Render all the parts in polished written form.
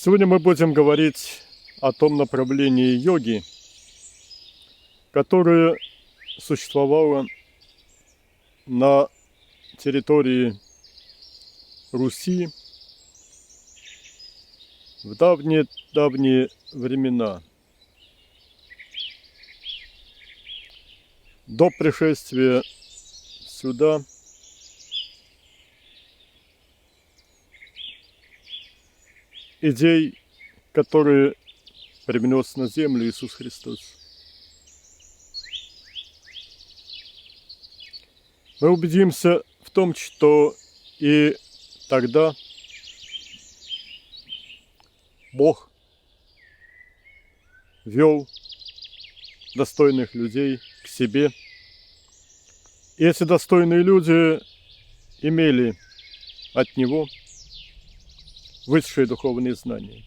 Сегодня мы будем говорить о том направлении йоги, которое существовало на территории Руси в давние времена, до пришествия сюда идей, которые привнес на землю Иисус Христос. Мы убедимся в том, что и тогда Бог вел достойных людей к себе. И эти достойные люди имели от Него высшие духовные знания.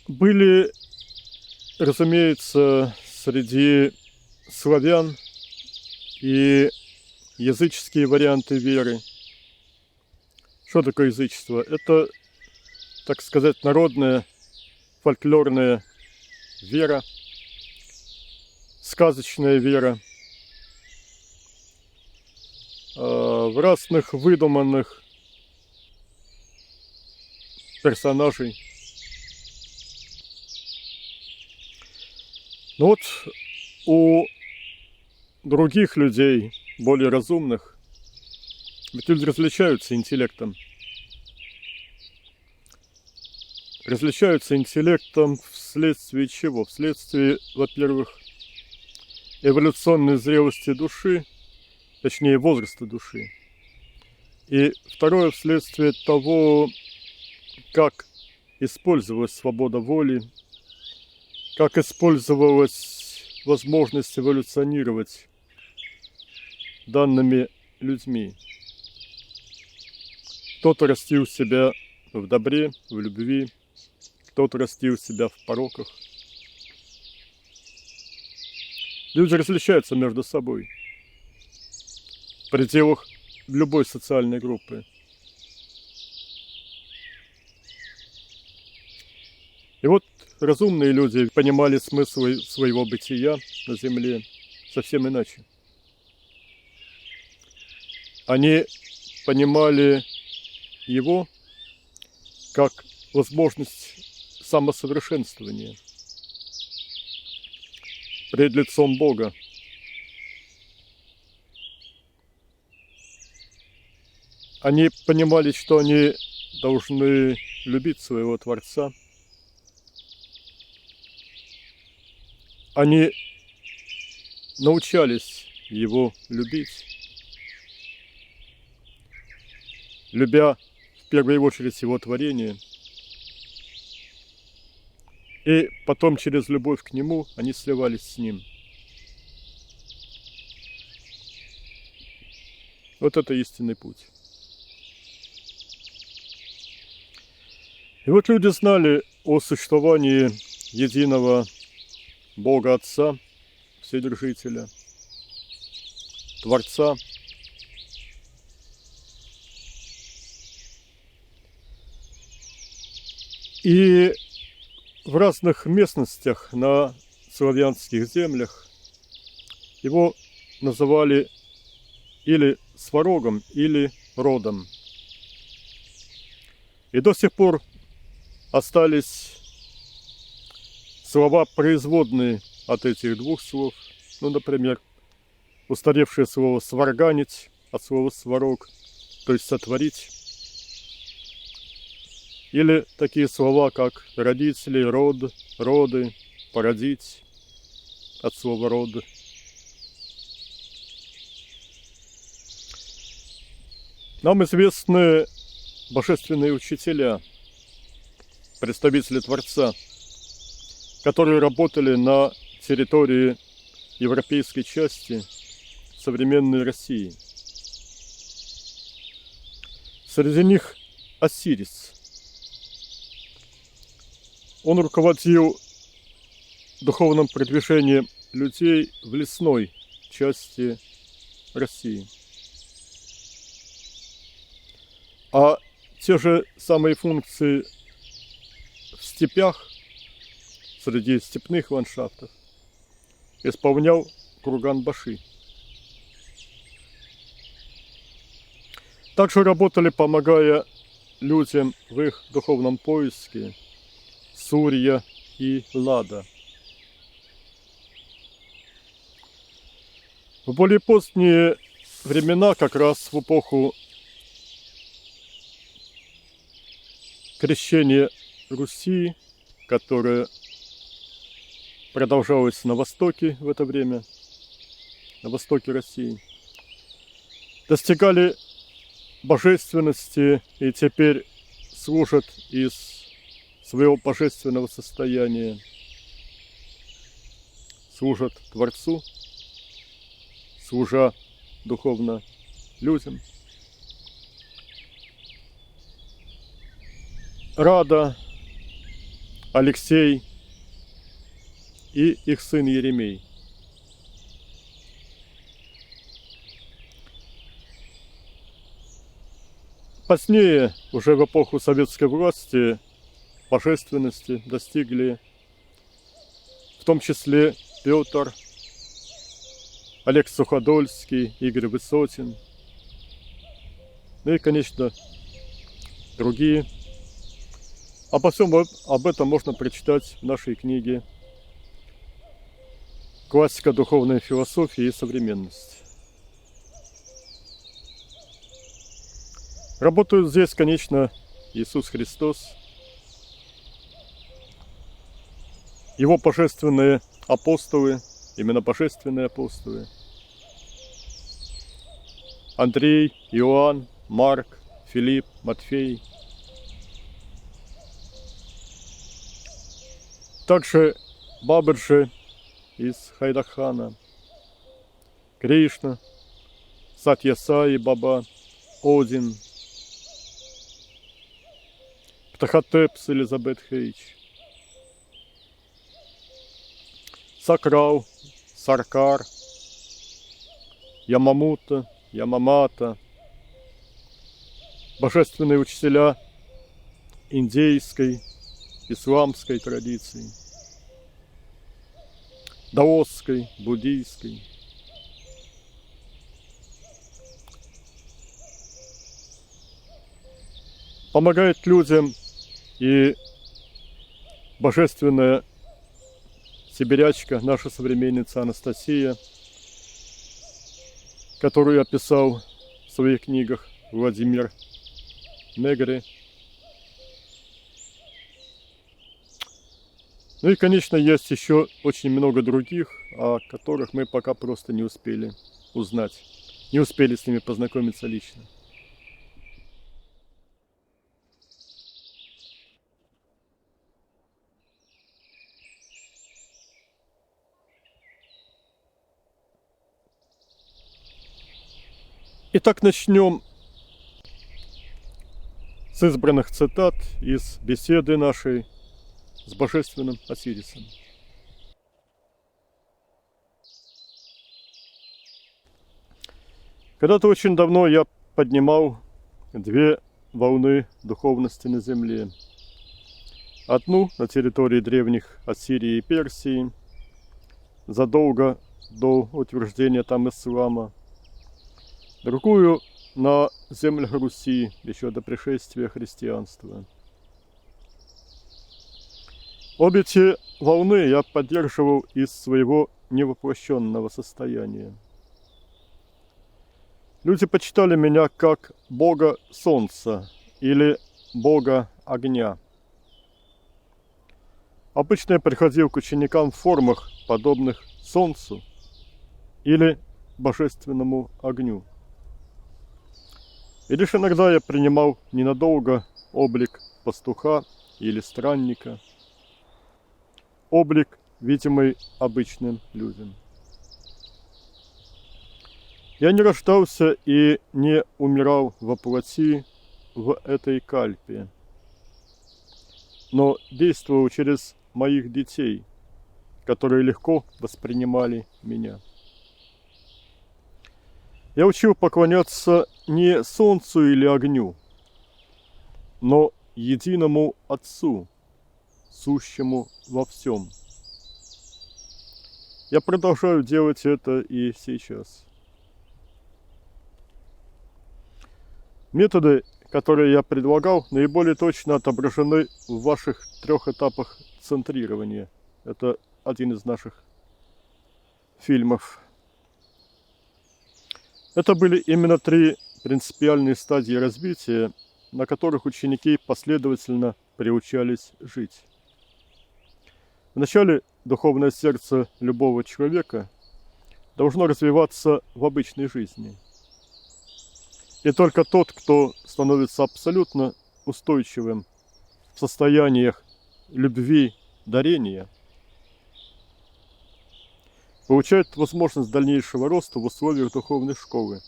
Были, разумеется, среди славян и языческие варианты веры. Что такое язычество? Это, так сказать, народная фольклорная вера, сказочная вера в разных выдуманных персонажей. Но вот у других людей, более разумных, ведь люди различаются интеллектом. Различаются интеллектом вследствие чего? Вследствие, во-первых, эволюционной зрелости души, точнее возраста души. И второе, вследствие того, как использовалась свобода воли, как использовалась возможность эволюционировать данными людьми. Кто-то растил себя в добре, в любви, кто-то растил себя в пороках. Люди различаются между собой в пределах любой социальной группы. И вот разумные люди понимали смысл своего бытия на земле совсем иначе. Они понимали его как возможность самосовершенствования пред лицом Бога. Они понимали, что они должны любить своего Творца. Они научались его любить, любя в первую очередь его творение. И потом через любовь к нему они сливались с ним. Вот это истинный путь. И вот люди знали о существовании единого Бога Отца, Вседержителя, Творца. И в разных местностях на славянских землях его называли или сварогом, или родом. И до сих пор остались слова производные от этих двух слов. Ну, например, устаревшее слово «сварганить» от слова «сварог», то есть «сотворить». Или такие слова, как «родители», «род», «роды», «породить» от слова «род». Нам известны божественные учителя, представители Творца, которые работали на территории европейской части современной России. Среди них Осирис. Он руководил духовным продвижением людей в лесной части России. А те же самые функции в степях, среди степных ландшафтов, исполнял Курган-Баши. Также работали, помогая людям в их духовном поиске, Сурья и Лада. В более поздние времена, как раз в эпоху крещения Руси, которое продолжалось на востоке в это время, на востоке России, достигали божественности и теперь служат из своего божественного состояния, служат Творцу, служа духовно людям. Рада, Алексей и их сын Еремей. Позднее, уже в эпоху советской власти, божественности достигли в том числе Петр, Олег Суходольский, Игорь Высотин, ну и, конечно, другие. Обо всем об этом можно прочитать в нашей книге «Классика духовной философии и современность». Работают здесь, конечно, Иисус Христос, Его божественные апостолы, именно божественные апостолы, Андрей, Иоанн, Марк, Филипп, Матфей. Также Бабаджи из Хайдахана, Кришна, Сатья Саи Баба, Один, Птахотеп с Элизабет Хейч, Сакрау, Саркар, Ямамута, Ямамата, божественные учителя индейской, исламской традиции, даосской, буддийской. Помогает людям и божественная сибирячка, наша современница Анастасия, которую описал в своих книгах Владимир Негри. Ну и, конечно, есть еще очень много других, о которых мы пока просто не успели узнать, не успели с ними познакомиться лично. Итак, начнем с избранных цитат из беседы нашей с божественным Осирисом. Когда-то очень давно я поднимал две волны духовности на земле. Одну на территории древних Ассирии и Персии, задолго до утверждения там ислама. Другую на землях Руси, еще до пришествия христианства. Обе те волны я поддерживал из своего невоплощенного состояния. Люди почитали меня как бога солнца или бога огня. Обычно я приходил к ученикам в формах, подобных солнцу или божественному огню. И лишь иногда я принимал ненадолго облик пастуха или странника, облик, видимый обычным людям. Я не рождался и не умирал во плоти в этой кальпе, но действовал через моих детей, которые легко воспринимали меня. Я учил поклоняться не солнцу или огню, но единому Отцу, сущему во всем. Я продолжаю делать это и сейчас. Методы, которые я предлагал, наиболее точно отображены в ваших 3 этапах центрирования. Это один из наших фильмов. Это были именно 3 принципиальные стадии развития, на которых ученики последовательно приучались жить. Вначале духовное сердце любого человека должно развиваться в обычной жизни. И только тот, кто становится абсолютно устойчивым в состояниях любви, дарения, получает возможность дальнейшего роста в условиях духовной школы,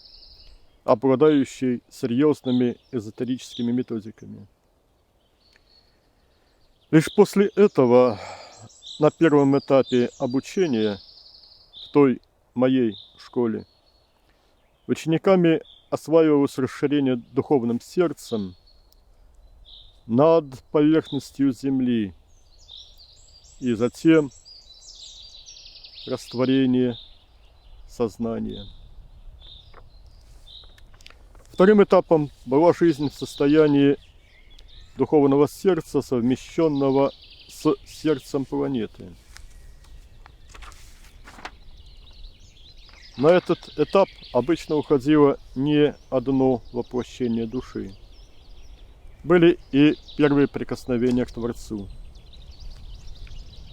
обладающей серьезными эзотерическими методиками. Лишь после этого на первом этапе обучения в той моей школе учениками осваивалось расширение духовным сердцем над поверхностью земли и затем растворение сознания. Вторым этапом была жизнь в состоянии духовного сердца, совмещенного с сердцем планеты. На этот этап обычно уходило не одно воплощение души. Были и первые прикосновения к Творцу.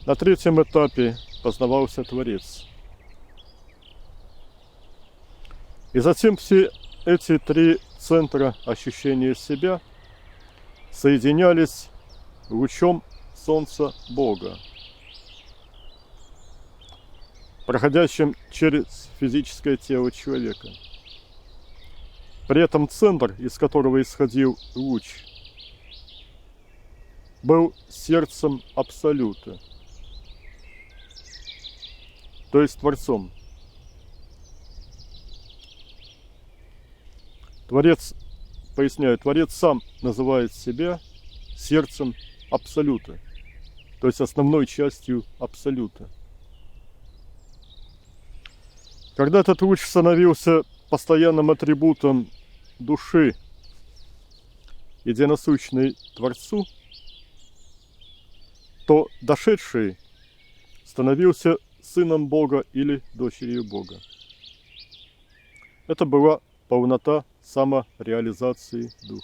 На 3-м этапе познавался Творец. И затем все эти 3 центра ощущения себя соединялись лучом Солнца Бога, проходящим через физическое тело человека. При этом центр, из которого исходил луч, был сердцем Абсолюта, то есть Творцом. Творец, поясняю, Творец сам называет себя сердцем Абсолюта, то есть основной частью Абсолюта. Когда этот луч становился постоянным атрибутом души, единосущной Творцу, то дошедший становился сыном Бога или дочерью Бога. Это была полнота самореализации душ.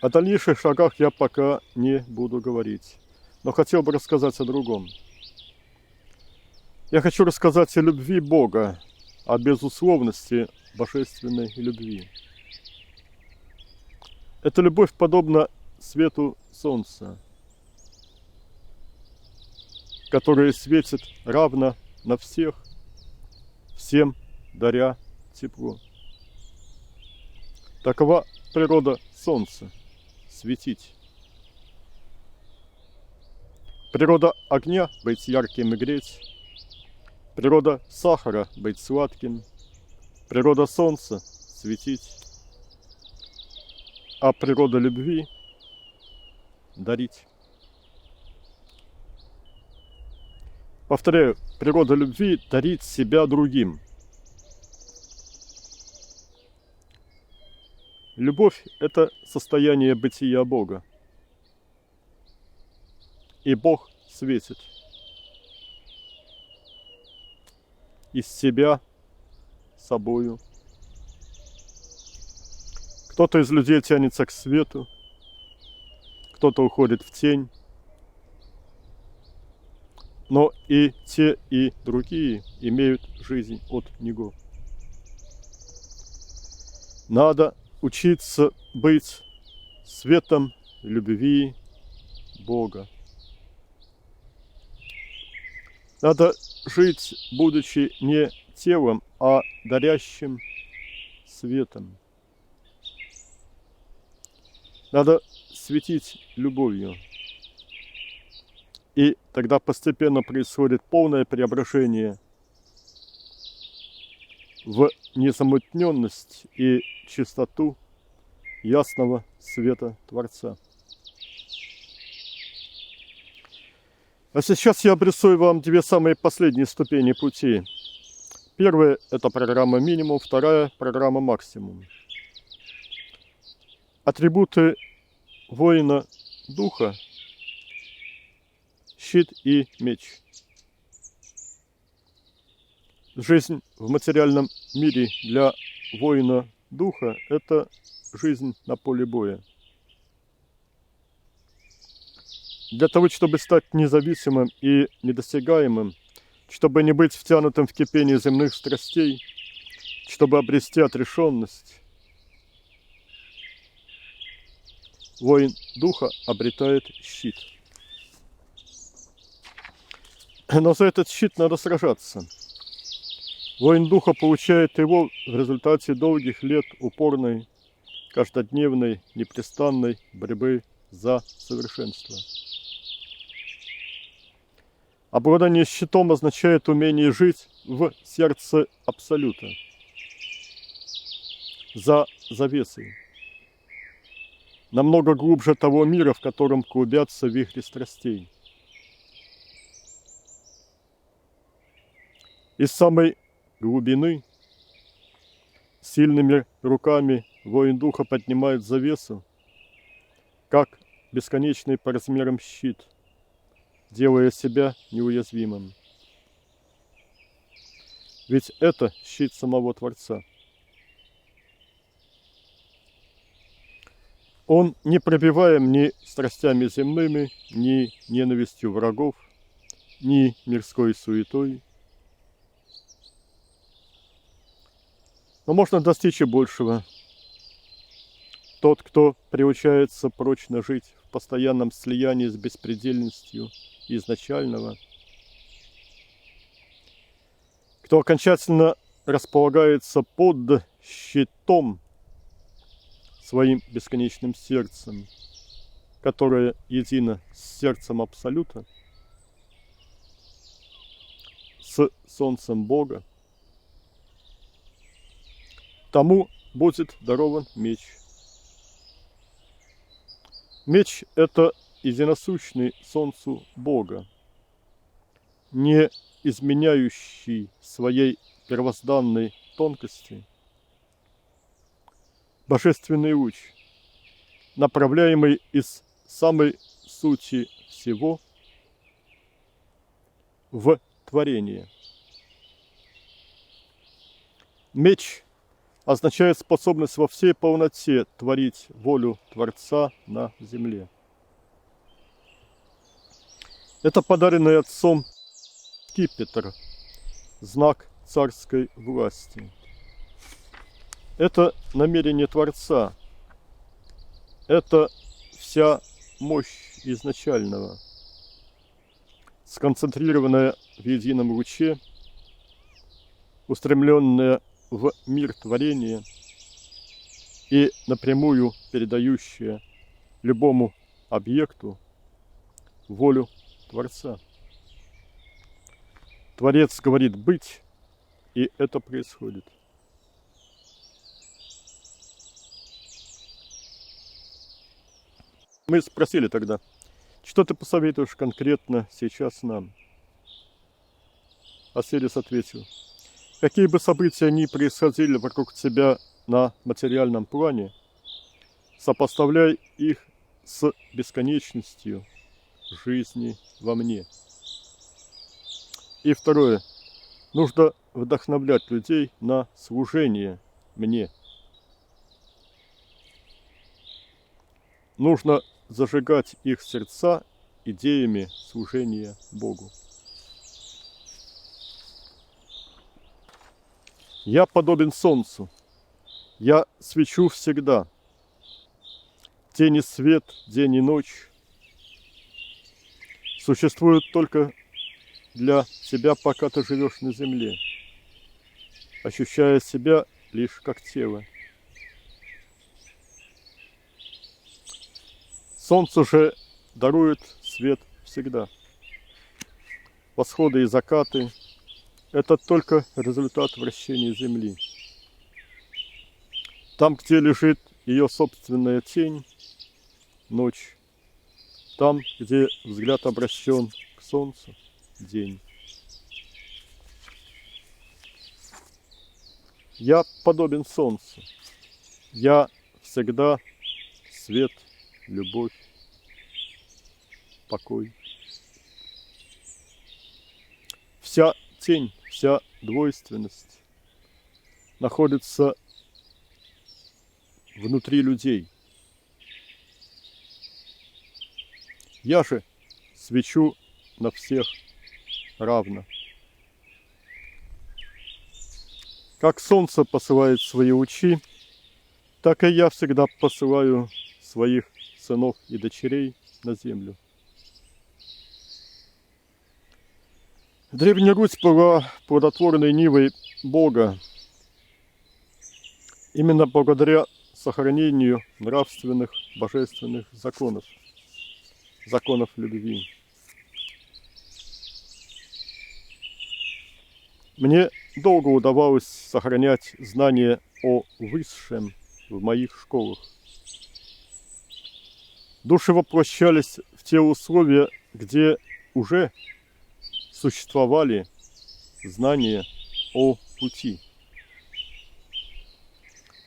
О дальнейших шагах я пока не буду говорить, но хотел бы рассказать о другом. Я хочу рассказать о любви Бога, о безусловности божественной любви. Эта любовь подобна свету солнца, которое светит равно на всех, всем даря тепло. Такова природа солнца – светить. Природа огня – быть ярким и греть. Природа сахара – быть сладким. Природа солнца – светить. А природа любви – дарить. Повторяю, природа любви – дарить себя другим. Любовь – это состояние бытия Бога. И Бог светит из себя собою. Кто-то из людей тянется к свету, кто-то уходит в тень. Но и те, и другие имеют жизнь от Него. Надо учиться быть светом любви Бога. Надо жить, будучи не телом, а дарящим светом. Надо светить любовью. И тогда постепенно происходит полное преображение в незамутненность и чистоту ясного света Творца. А сейчас я обрисую вам две самые последние ступени пути. Первая – это программа минимум, вторая – программа максимум. Атрибуты воина духа – щит и меч. Жизнь в материальном мире для воина духа – это жизнь на поле боя. Для того, чтобы стать независимым и недосягаемым, чтобы не быть втянутым в кипение земных страстей, чтобы обрести отрешенность, воин духа обретает щит. Но за этот щит надо сражаться. Воин духа получает его в результате долгих лет упорной, каждодневной, непрестанной борьбы за совершенство. Обладание щитом означает умение жить в сердце Абсолюта, за завесой, намного глубже того мира, в котором клубятся вихри страстей. Из самой глубины сильными руками воин духа поднимает завесу, как бесконечный по размерам щит, делая себя неуязвимым. Ведь это щит самого Творца. Он не пробиваем ни страстями земными, ни ненавистью врагов, ни мирской суетой. Но можно достичь и большего. Тот, кто приучается прочно жить в постоянном слиянии с беспредельностью изначального, кто окончательно располагается под щитом своим бесконечным сердцем, которое едино с сердцем Абсолюта, с Солнцем Бога, тому будет дарован меч. Меч – это единосущный Солнцу Бога, не изменяющий своей первозданной тонкости, божественный луч, направляемый из самой сути всего в творение. Меч означает способность во всей полноте творить волю Творца на земле. Это подаренный Отцом скипетр, знак царской власти. Это намерение Творца. Это вся мощь изначального, сконцентрированная в едином луче, устремленная в мир творения и напрямую передающая любому объекту волю Творца. Творец говорит быть, и это происходит. Мы спросили тогда, что ты посоветуешь конкретно сейчас нам? Осирис ответил: какие бы события ни происходили вокруг тебя на материальном плане, сопоставляй их с бесконечностью жизни во мне. И второе. Нужно вдохновлять людей на служение мне. Нужно зажигать их сердца идеями служения Богу. Я подобен солнцу. Я свечу всегда. День и свет, день и ночь существуют только для тебя, пока ты живешь на земле, ощущая себя лишь как тело. Солнце же дарует свет всегда. Восходы и закаты – это только результат вращения Земли. Там, где лежит ее собственная тень, ночь. Там, где взгляд обращен к солнцу, день. Я подобен солнцу. Я всегда свет, любовь, покой. Вся тень, вся двойственность находится внутри людей. Я же свечу на всех равно. Как солнце посылает свои лучи, так и я всегда посылаю своих сынов и дочерей на землю. Древняя Русь была плодотворной нивой Бога. Именно благодаря сохранению нравственных, божественных законов, законов любви. Мне долго удавалось сохранять знания о высшем в моих школах. Души воплощались в те условия, где уже существовали знания о пути.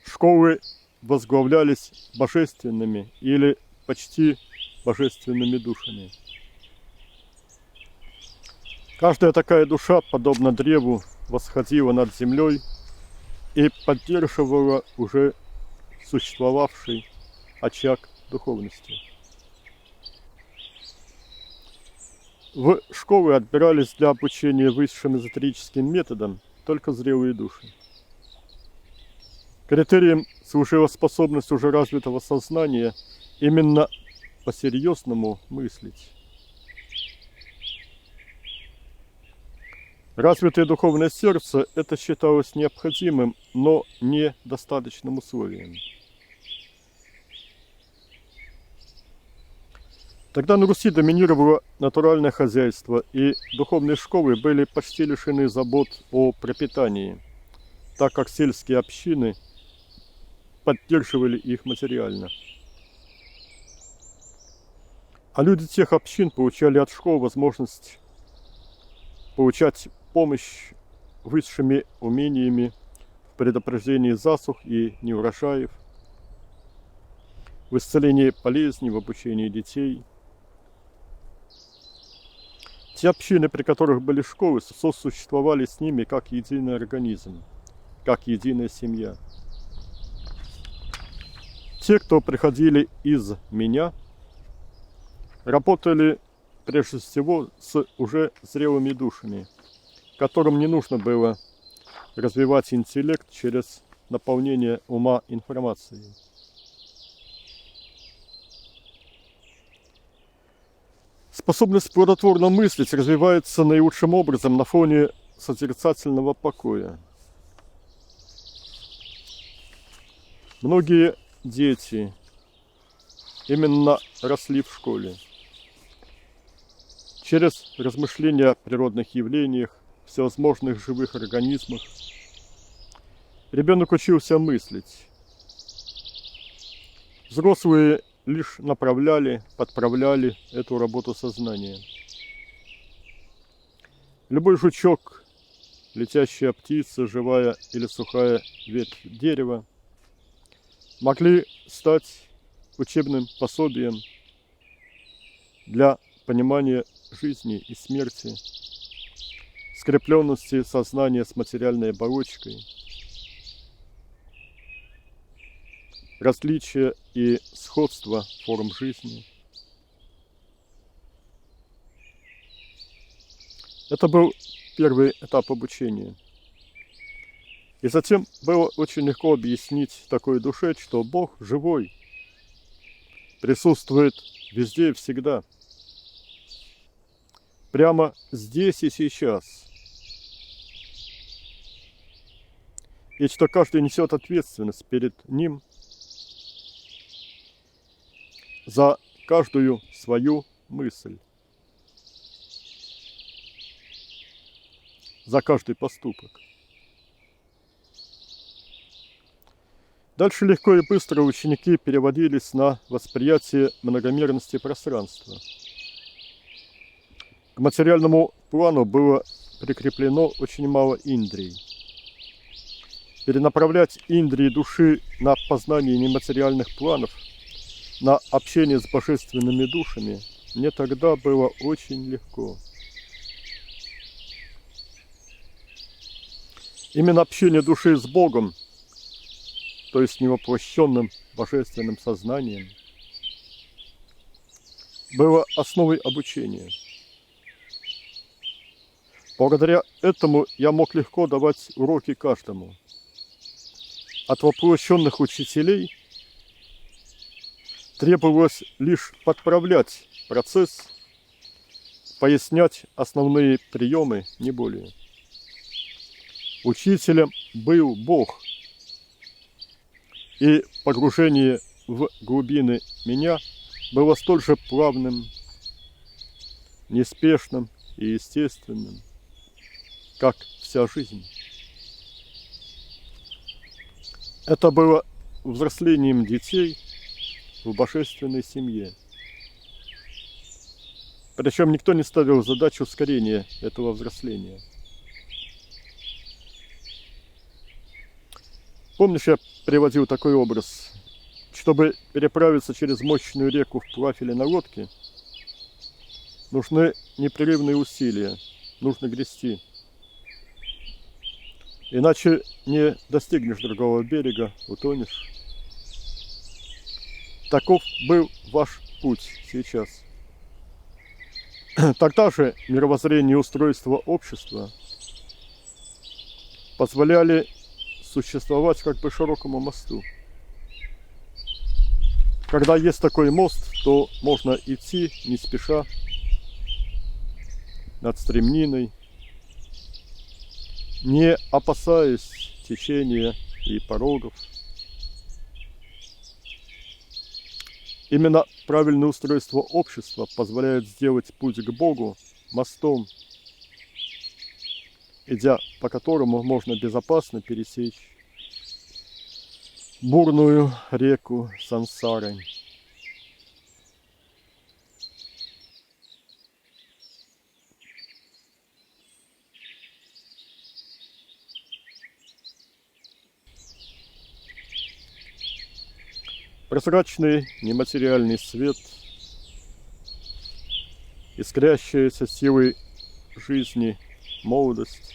Школы возглавлялись божественными или почти божественными душами. Каждая такая душа, подобно древу, восходила над землей и поддерживала уже существовавший очаг духовности. В школы отбирались для обучения высшим эзотерическим методам только зрелые души. Критерием служила способность уже развитого сознания именно по-серьезному мыслить. Развитое духовное сердце – это считалось необходимым, но недостаточным условием. Тогда на Руси доминировало натуральное хозяйство, и духовные школы были почти лишены забот о пропитании, так как сельские общины поддерживали их материально. А люди тех общин получали от школ возможность получать помощь высшими умениями в предупреждении засух и неурожаев, в исцелении болезней, в обучении детей. Те общины, при которых были школы, сосуществовали с ними как единый организм, как единая семья. Те, кто приходили из меня, работали прежде всего с уже зрелыми душами, которым не нужно было развивать интеллект через наполнение ума информацией. Способность плодотворно мыслить развивается наилучшим образом на фоне созерцательного покоя. Многие дети именно росли в школе. Через размышления о природных явлениях, всевозможных живых организмах, ребенок учился мыслить. Взрослые лишь направляли, подправляли эту работу сознания. Любой жучок, летящая птица, живая или сухая ветвь дерева могли стать учебным пособием для понимания жизни и смерти, скрепленности сознания с материальной оболочкой, различия и сходства форм жизни. Это был первый этап обучения. И затем было очень легко объяснить такой душе, что Бог живой, присутствует везде и всегда, прямо здесь и сейчас. И что каждый несет ответственность перед Ним за каждую свою мысль, за каждый поступок. Дальше легко и быстро ученики переводились на восприятие многомерности пространства. К материальному плану было прикреплено очень мало индрий. Перенаправлять индрии души на познание нематериальных планов, на общение с божественными душами, мне тогда было очень легко. Именно общение души с Богом, то есть невоплощенным божественным сознанием, было основой обучения. Благодаря этому я мог легко давать уроки каждому. От воплощенных учителей требовалось лишь подправлять процесс, пояснять основные приемы, не более. Учителем был Бог, и погружение в глубины меня было столь же плавным, неспешным и естественным, как вся жизнь. Это было взрослением детей в божественной семье. Причем никто не ставил задачу ускорения этого взросления. Помнишь, я приводил такой образ? Чтобы переправиться через мощную реку вплавь или на лодке, нужны непрерывные усилия, нужно грести. Иначе не достигнешь другого берега, утонешь. Таков был ваш путь сейчас. Тогда же мировоззрение и устройство общества позволяли существовать как бы широкому мосту. Когда есть такой мост, то можно идти не спеша над стремниной, не опасаясь течения и порогов. Именно правильное устройство общества позволяет сделать путь к Богу мостом, идя по которому можно безопасно пересечь бурную реку сансары. Прозрачный нематериальный свет, искрящаяся силой жизни молодость,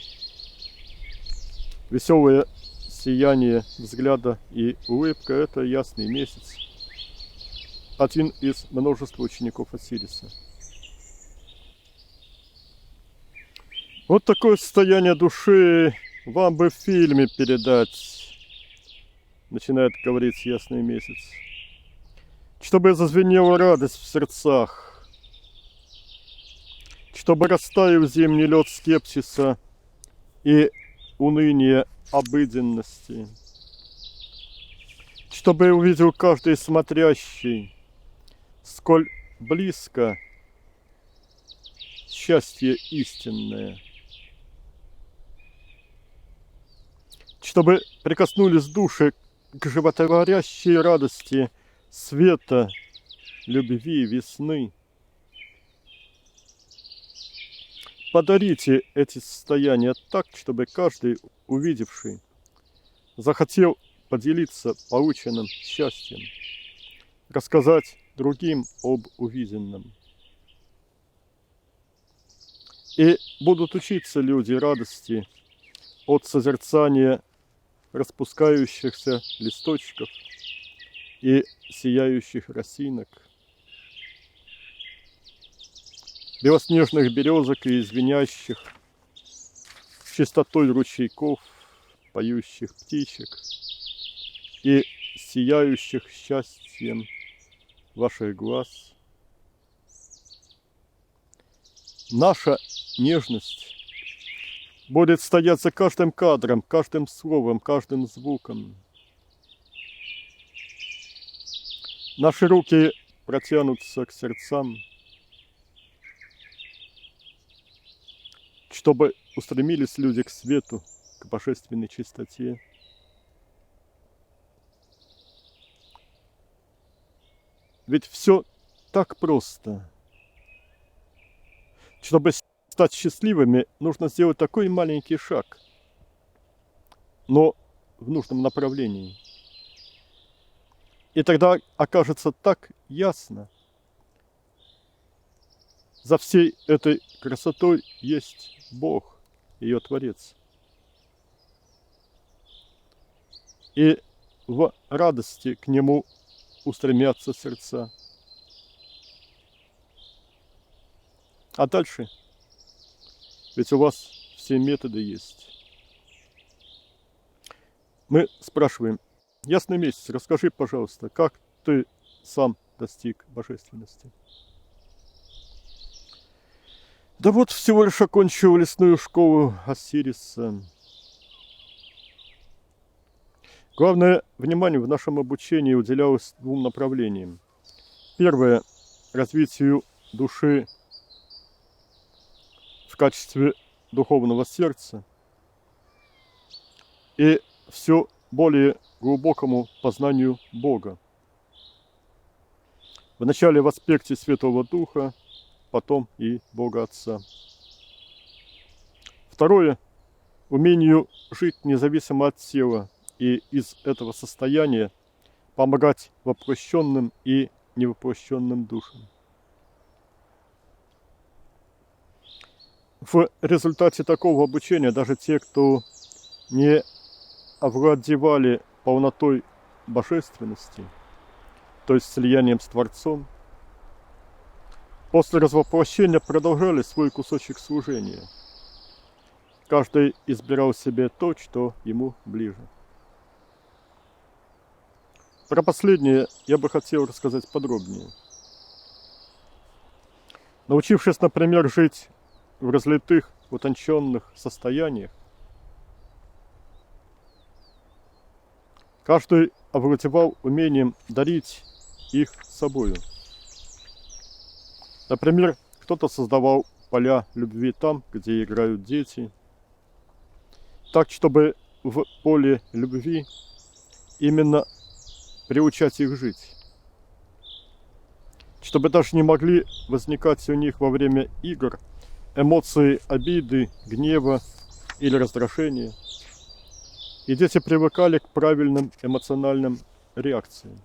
веселое сияние взгляда и улыбка – это ясный месяц, один из множества учеников Осириса. Вот такое состояние души вам бы в фильме передать, начинает говорить ясный месяц, чтобы зазвенела радость в сердцах, чтобы растаял зимний лед скепсиса и уныния обыденности, чтобы увидел каждый смотрящий, сколь близко счастье истинное, чтобы прикоснулись души к животворящей радости света, любви, весны. Подарите эти состояния так, чтобы каждый, увидевший, захотел поделиться полученным счастьем, рассказать другим об увиденном. И будут учиться люди радости от созерцания распускающихся листочков и сияющих росинок, белоснежных березок и звенящих чистотой ручейков, поющих птичек и сияющих счастьем ваших глаз. Наша нежность будет стоять за каждым кадром, каждым словом, каждым звуком. Наши руки протянутся к сердцам, чтобы устремились люди к свету, к божественной чистоте. ведь все так просто. Чтобы стать счастливыми, нужно сделать такой маленький шаг, но в нужном направлении. И тогда окажется так ясно, за всей этой красотой есть Бог, ее Творец. И в радости к Нему устремятся сердца. А дальше, ведь у вас все методы есть. Мы спрашиваем: ясный месяц, расскажи, пожалуйста, как ты сам достиг божественности? Да вот всего лишь окончил лесную школу Осириса. Главное внимание в нашем обучении уделялось двум направлениям. Первое – развитию души в качестве духовного сердца и все более глубокому познанию Бога. Вначале в аспекте Святого Духа, потом и Бога Отца. Второе – умению жить независимо от тела и из этого состояния помогать воплощенным и невоплощенным душам. В результате такого обучения даже те, кто не овладевали полнотой божественности, то есть слиянием с Творцом, после развоплощения продолжали свой кусочек служения. Каждый избирал себе то, что ему ближе. Про последнее я бы хотел рассказать подробнее. Научившись, например, жить в разлитых, утонченных состояниях, каждый овладевал умением дарить их собою. Например, кто-то создавал поля любви там, где играют дети, так, чтобы в поле любви именно приучать их жить, чтобы даже не могли возникать у них во время игр эмоции обиды, гнева или раздражения, и дети привыкали к правильным эмоциональным реакциям,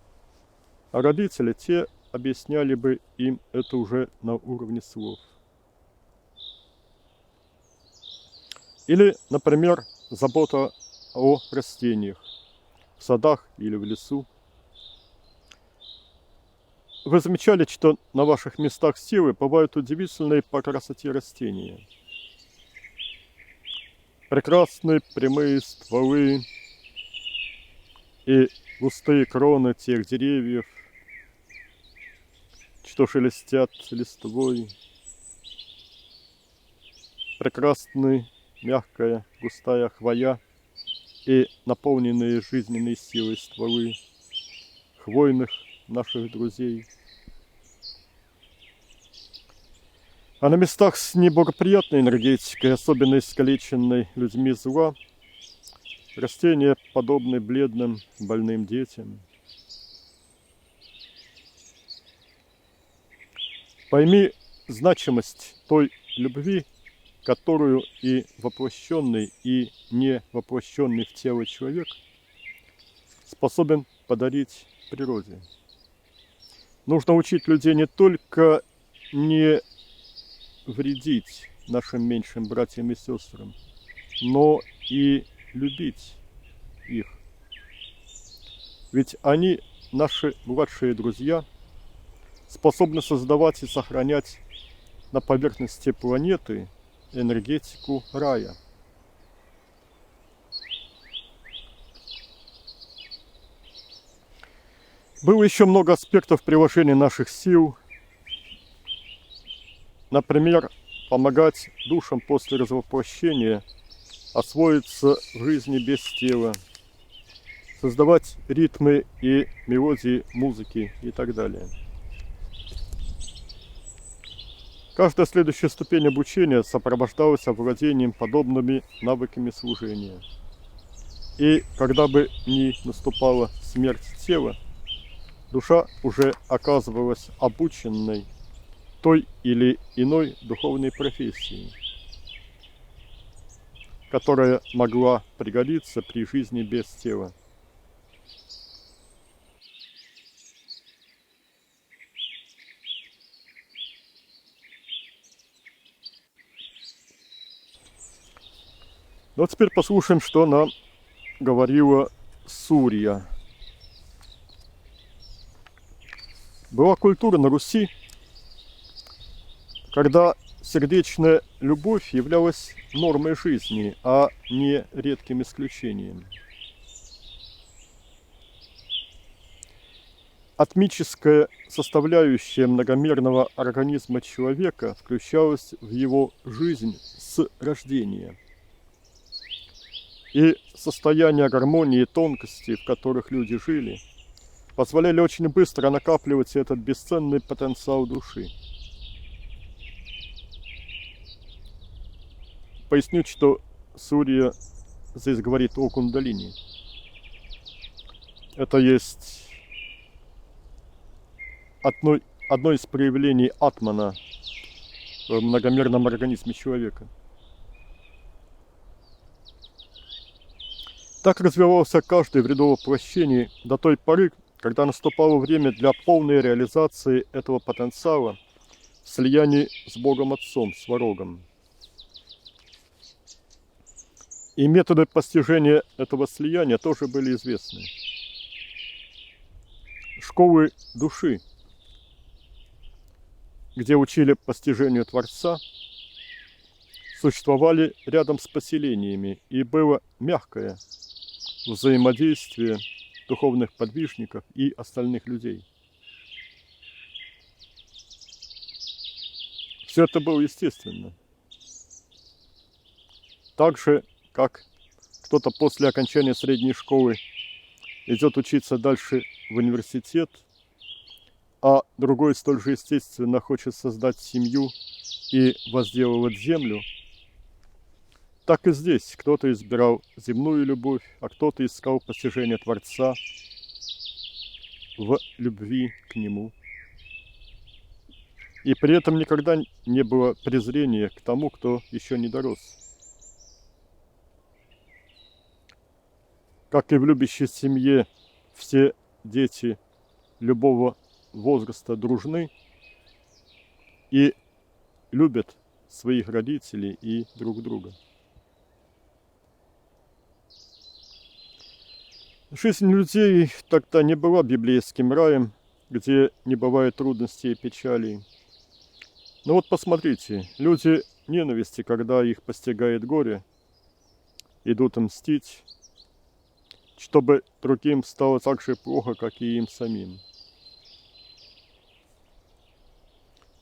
а родители те объясняли бы им это уже на уровне слов. Или, например, забота о растениях в садах или в лесу. Вы замечали, что на ваших местах силы бывают удивительные по красоте растения? Прекрасные прямые стволы и густые кроны тех деревьев, что шелестят листвой. Прекрасная, мягкая, густая хвоя и наполненные жизненной силой стволы хвойных наших друзей. А на местах с неблагоприятной энергетикой, особенно искалеченной людьми зла, растения подобны бледным больным детям. Пойми значимость той любви, которую и воплощенный, и не воплощенный в тело человек способен подарить природе. Нужно учить людей не только не вредить нашим меньшим братьям и сестрам, но и любить их. Ведь они, наши младшие друзья, способны создавать и сохранять на поверхности планеты энергетику рая. Было еще много аспектов приложения наших сил. Например, помогать душам после развоплощения освоиться в жизни без тела, создавать ритмы и мелодии музыки и так далее. Каждая следующая ступень обучения сопровождалась овладением подобными навыками служения. И когда бы ни наступала смерть тела, душа уже оказывалась обученной той или иной духовной профессии, которая могла пригодиться при жизни без тела. Ну а теперь послушаем, что нам говорила Сурья. Была культура на Руси, когда сердечная любовь являлась нормой жизни, а не редким исключением. Атмическая составляющая многомерного организма человека включалась в его жизнь с рождения. И состояние гармонии и тонкости, в которых люди жили, позволяли очень быстро накапливать этот бесценный потенциал души. Поясню, что Сурья здесь говорит о кундалини. Это есть одно из проявлений атмана в многомерном организме человека. Так развивался каждый в ряду воплощений до той поры, когда наступало время для полной реализации этого потенциала в слиянии с Богом Отцом, с Сварогом. И методы постижения этого слияния тоже были известны. Школы души, где учили постижению Творца, существовали рядом с поселениями, и было мягкое взаимодействие духовных подвижников и остальных людей. Все это было естественно. Так же, как кто-то после окончания средней школы идет учиться дальше в университет, а другой столь же естественно хочет создать семью и возделывать землю, так и здесь кто-то избирал земную любовь, а кто-то искал постижение Творца в любви к Нему. И при этом никогда не было презрения к тому, кто еще не дорос. Как и в любящей семье, все дети любого возраста дружны и любят своих родителей и друг друга. Жизнь людей тогда не была библейским раем, где не бывает трудностей и печалей. Но вот посмотрите, люди ненависти, когда их постигает горе, идут мстить, чтобы другим стало так же плохо, как и им самим.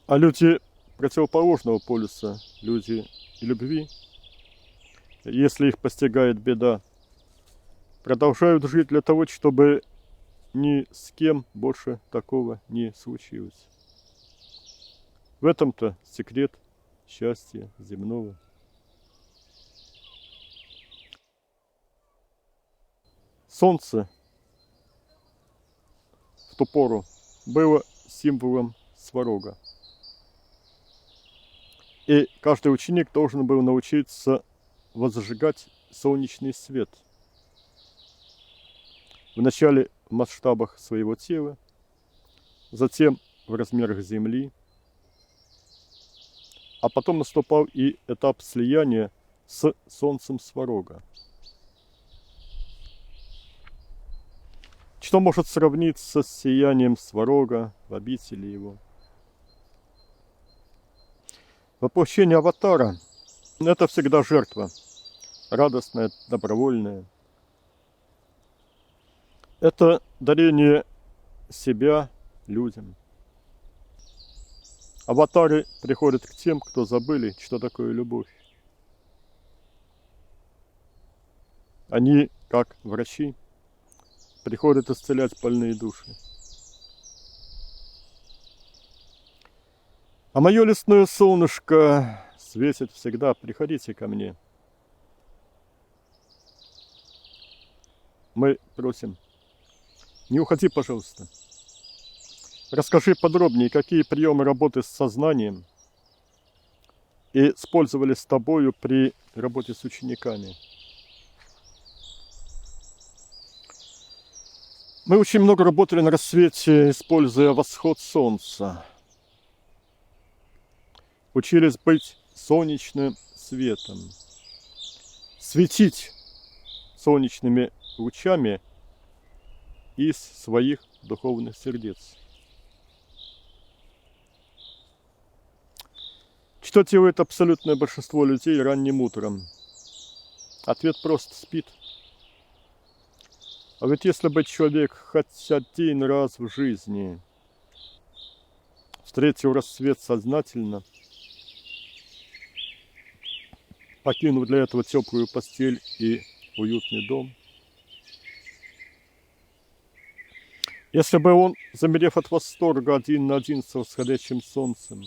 А люди противоположного полюса, люди любви, если их постигает беда, продолжают жить для того, чтобы ни с кем больше такого не случилось. В этом-то секрет счастья земного. Солнце в ту пору было символом Сварога. И каждый ученик должен был научиться возжигать солнечный свет. Вначале в масштабах своего тела, затем в размерах Земли, а потом наступал и этап слияния с Солнцем Сварога. Что может сравниться с сиянием Сварога в обители его? Воплощение аватара – это всегда жертва, радостная, добровольная. Это дарение себя людям. Аватары приходят к тем, кто забыли, что такое любовь. Они, как врачи, приходят исцелять больные души. А мое лесное солнышко светит всегда. Приходите ко мне. Мы просим, не уходи, пожалуйста. Расскажи подробнее, какие приемы работы с сознанием использовали с тобою при работе с учениками. Мы очень много работали на рассвете, используя восход солнца. Учились быть солнечным светом, светить солнечными лучами из своих духовных сердец. Что делает абсолютное большинство людей ранним утром? Ответ прост: спит. А ведь если бы человек хоть один раз в жизни встретил рассвет сознательно, покинув для этого теплую постель и уютный дом, если бы он, замерев от восторга один на один со восходящим солнцем,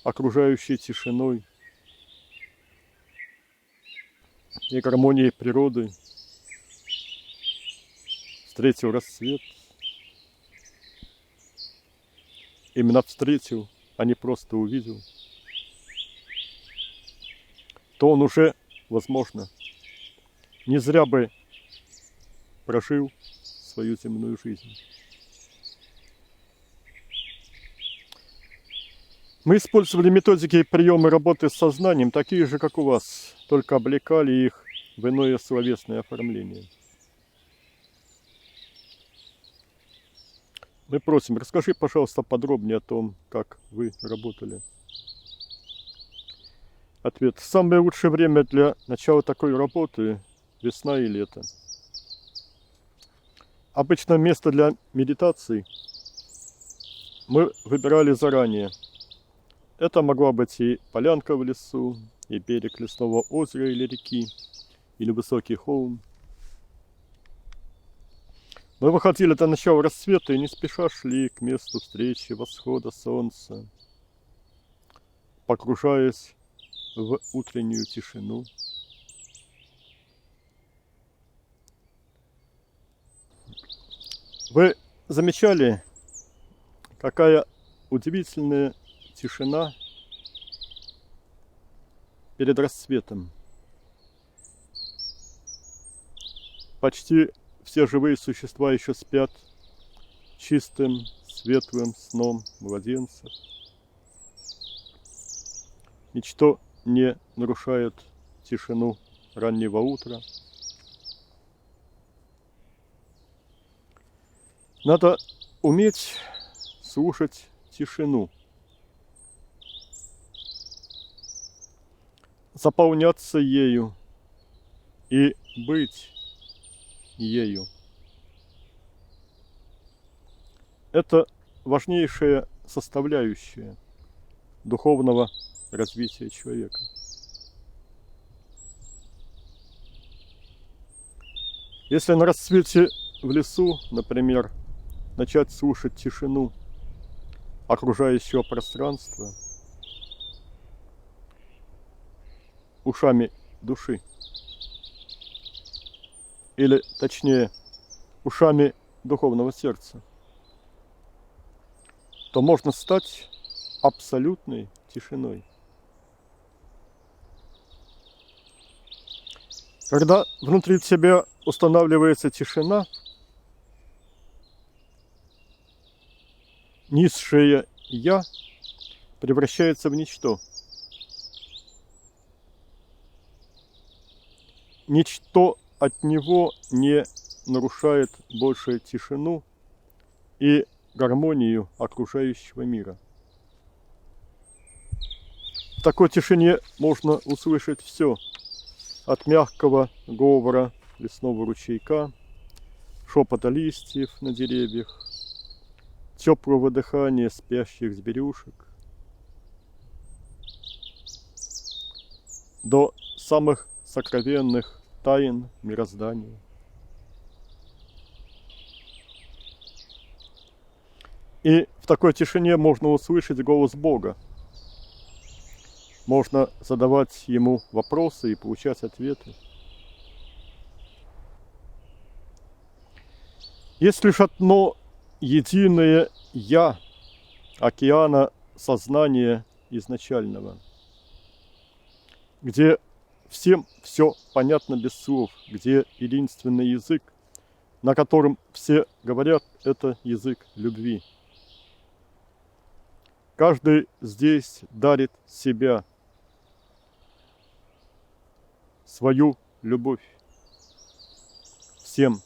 окружающей тишиной и гармонией природы, встретил рассвет, именно встретил, а не просто увидел, то он уже, возможно, не зря бы прожил свою земную жизнь. Мы использовали методики и приемы работы с сознанием, такие же, как у вас, только облекали их в иное словесное оформление. Мы просим, расскажи, пожалуйста, подробнее о том, как вы работали. Ответ. Самое лучшее время для начала такой работы – весна и лето. Обычно место для медитаций мы выбирали заранее. Это могла быть и полянка в лесу, и берег лесного озера или реки, или высокий холм. Мы выходили до начала рассвета и не спеша шли к месту встречи восхода солнца, погружаясь в утреннюю тишину. Вы замечали, какая удивительная тишина перед рассветом? Почти все живые существа еще спят чистым, светлым сном младенцев. Ничто не нарушает тишину раннего утра. Надо уметь слушать тишину, заполняться ею и быть ею. Это важнейшая составляющая духовного развития человека. Если на рассвете в лесу, например, начать слушать тишину окружающего пространства ушами души, или точнее ушами духовного сердца, то можно стать абсолютной тишиной. Когда внутри тебя устанавливается тишина, низшее «я» превращается в ничто. Ничто от него не нарушает больше тишину и гармонию окружающего мира. В такой тишине можно услышать все, от мягкого говора лесного ручейка, шепота листьев на деревьях, теплого дыхания спящих зверюшек, до самых сокровенных тайн мироздания. И в такой тишине можно услышать голос Бога. Можно задавать Ему вопросы и получать ответы. Есть лишь одно единое «Я» океана сознания изначального, где всем все понятно без слов, где единственный язык, на котором все говорят, это язык любви. Каждый здесь дарит себя, свою любовь всем,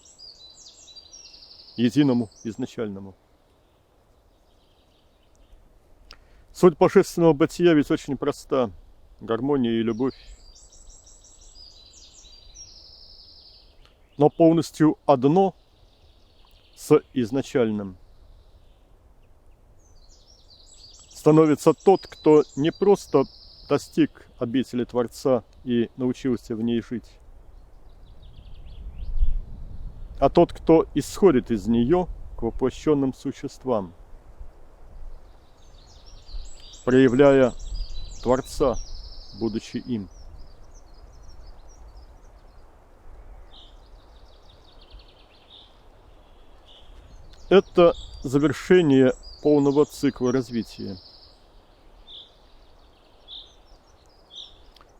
единому, изначальному. Суть божественного бытия ведь очень проста. Гармония и любовь. Но полностью одно с изначальным становится тот, кто не просто достиг обители Творца и научился в ней жить, а тот, кто исходит из нее к воплощенным существам, проявляя Творца, будучи им. Это завершение полного цикла развития.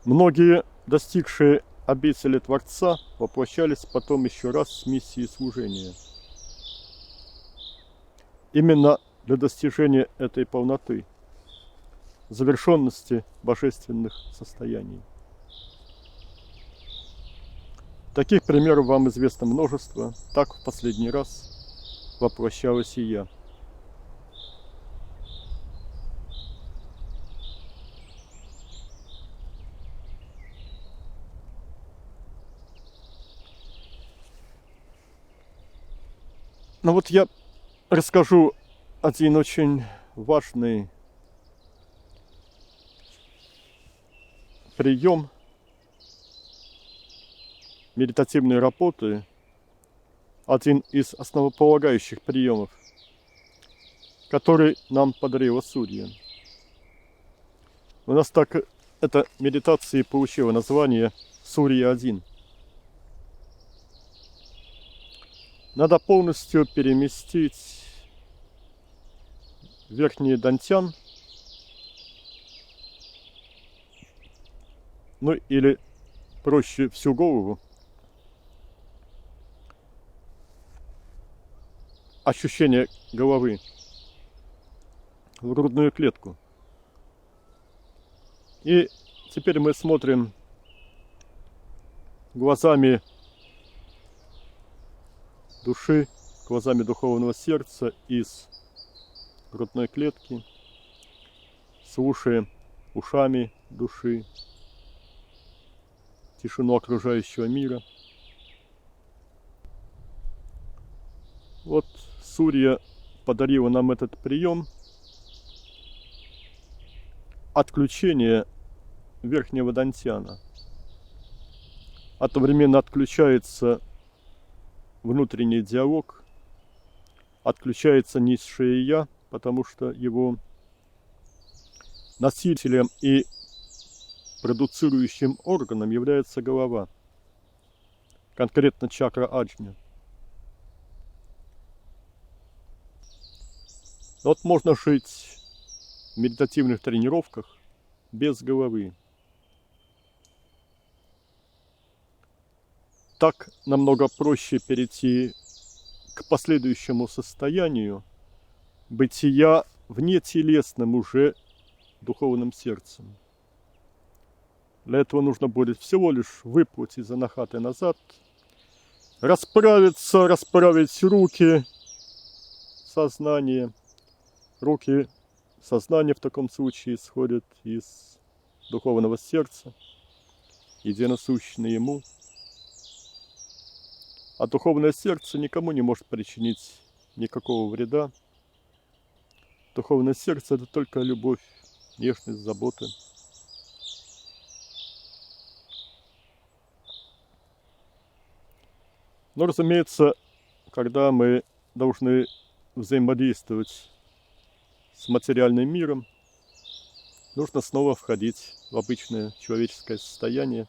Многие, достигшие обители Творца, воплощались потом еще раз с миссией служения. Именно для достижения этой полноты, завершенности божественных состояний. Таких примеров вам известно множество. Так в последний раз воплощалась и я. Но вот я расскажу один очень важный прием медитативной работы, один из основополагающих приемов, который нам подарила Сурья. У нас так эта медитация и получила название Сурья-1. Надо полностью переместить верхний дантян, ну или проще всю голову, ощущение головы в грудную клетку. И теперь мы смотрим глазами души, глазами духовного сердца из грудной клетки, слушаем ушами души тишину окружающего мира. Вот Сурья подарила нам этот прием отключения верхнего дантяна. Одновременно отключается внутренний диалог, отключается низшее «я», потому что его носителем и продуцирующим органом является голова, конкретно чакра Аджни. Вот можно жить в медитативных тренировках без головы. Так намного проще перейти к последующему состоянию бытия вне телесным уже духовным сердцем. Для этого нужно будет всего лишь выплыть из анахаты назад, расправиться, расправить руки, сознание. Руки, сознание в таком случае исходят из духовного сердца, единосущное ему. А духовное сердце никому не может причинить никакого вреда. Духовное сердце – это только любовь, нежность, забота. Но, разумеется, когда мы должны взаимодействовать с материальным миром, нужно снова входить в обычное человеческое состояние,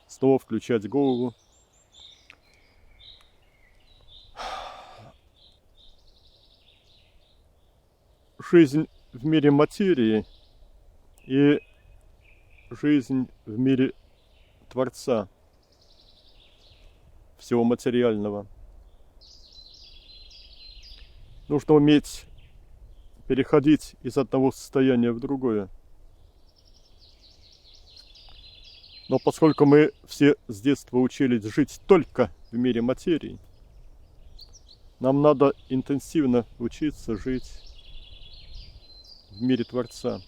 снова включать голову. жизнь в мире материи и жизнь в мире Творца, всего материального. Нужно уметь переходить из одного состояния в другое. Но поскольку мы все с детства учились жить только в мире материи, нам надо интенсивно учиться жить в мире Творца.